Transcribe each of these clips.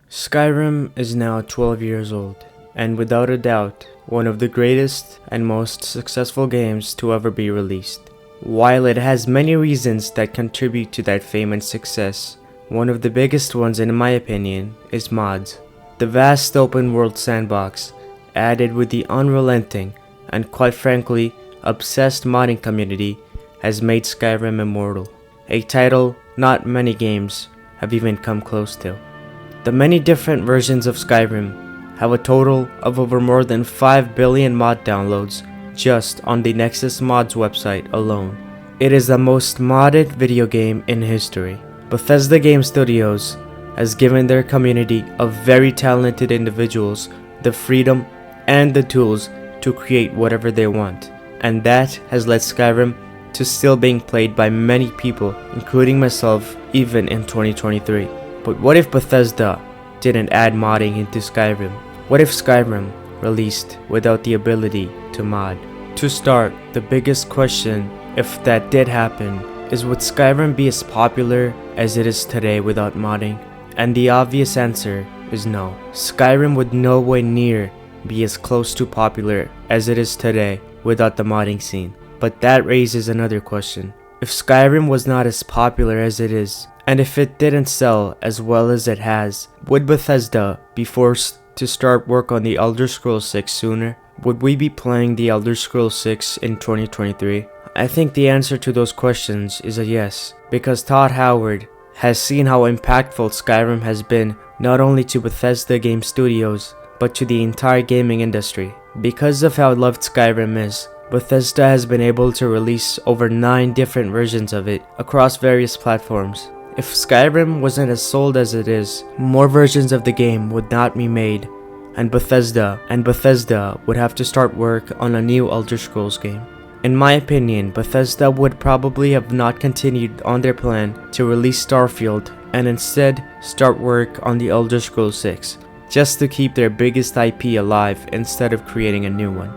Skyrim is now 12 years old, and without a doubt, one of the greatest and most successful games to ever be released. While it has many reasons that contribute to that fame and success, one of the biggest ones in my opinion is mods. The vast open world sandbox, added with the unrelenting and quite frankly obsessed modding community, has made Skyrim immortal, a title not many games have even come close to. The many different versions of Skyrim have a total of over more than 5 billion mod downloads just on the Nexus Mods website alone. It is the most modded video game in history. Bethesda Game Studios has given their community of very talented individuals the freedom and the tools to create whatever they want, and that has led Skyrim to still being played by many people, including myself, even in 2023. But what if Bethesda didn't add modding into Skyrim? What if Skyrim released without the ability to mod? To start, the biggest question, if that did happen, is would Skyrim be as popular as it is today without modding? And the obvious answer is no. Skyrim would no way near be as close to popular as it is today without the modding scene. But that raises another question. If Skyrim was not as popular as it is, and if it didn't sell as well as it has, would Bethesda be forced to start work on the Elder Scrolls 6 sooner? Would we be playing the Elder Scrolls 6 in 2023? I think the answer to those questions is a yes, because Todd Howard has seen how impactful Skyrim has been not only to Bethesda Game Studios, but to the entire gaming industry. Because of how loved Skyrim is, Bethesda has been able to release over 9 different versions of it across various platforms. If Skyrim wasn't as sold as it is, more versions of the game would not be made, and Bethesda would have to start work on a new Elder Scrolls game. In my opinion, Bethesda would probably have not continued on their plan to release Starfield and instead start work on the Elder Scrolls 6, just to keep their biggest IP alive instead of creating a new one.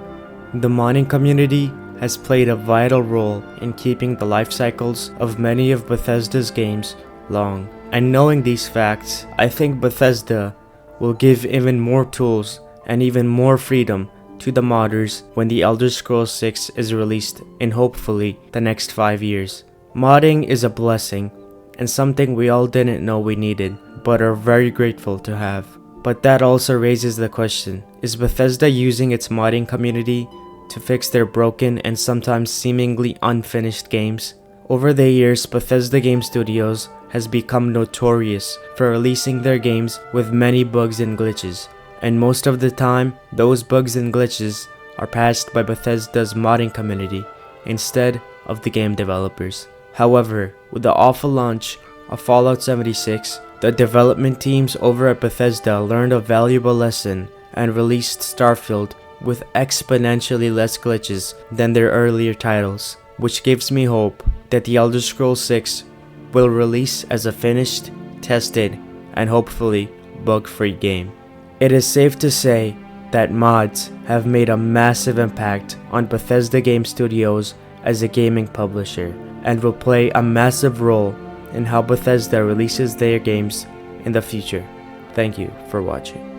The modding community has played a vital role in keeping the life cycles of many of Bethesda's games long. And knowing these facts, I think Bethesda will give even more tools and even more freedom to the modders when the Elder Scrolls 6 is released in hopefully the next 5 years. Modding is a blessing and something we all didn't know we needed, but are very grateful to have. But that also raises the question, is Bethesda using its modding community to fix their broken and sometimes seemingly unfinished games? Over the years, Bethesda Game Studios has become notorious for releasing their games with many bugs and glitches, and most of the time, those bugs and glitches are passed by Bethesda's modding community instead of the game developers. However, with the awful launch of Fallout 76, the development teams over at Bethesda learned a valuable lesson and released Starfield with exponentially less glitches than their earlier titles, which gives me hope that the Elder Scrolls 6 will release as a finished, tested, and hopefully bug-free game. It is safe to say that mods have made a massive impact on Bethesda Game Studios as a gaming publisher and will play a massive role in how Bethesda releases their games in the future. Thank you for watching.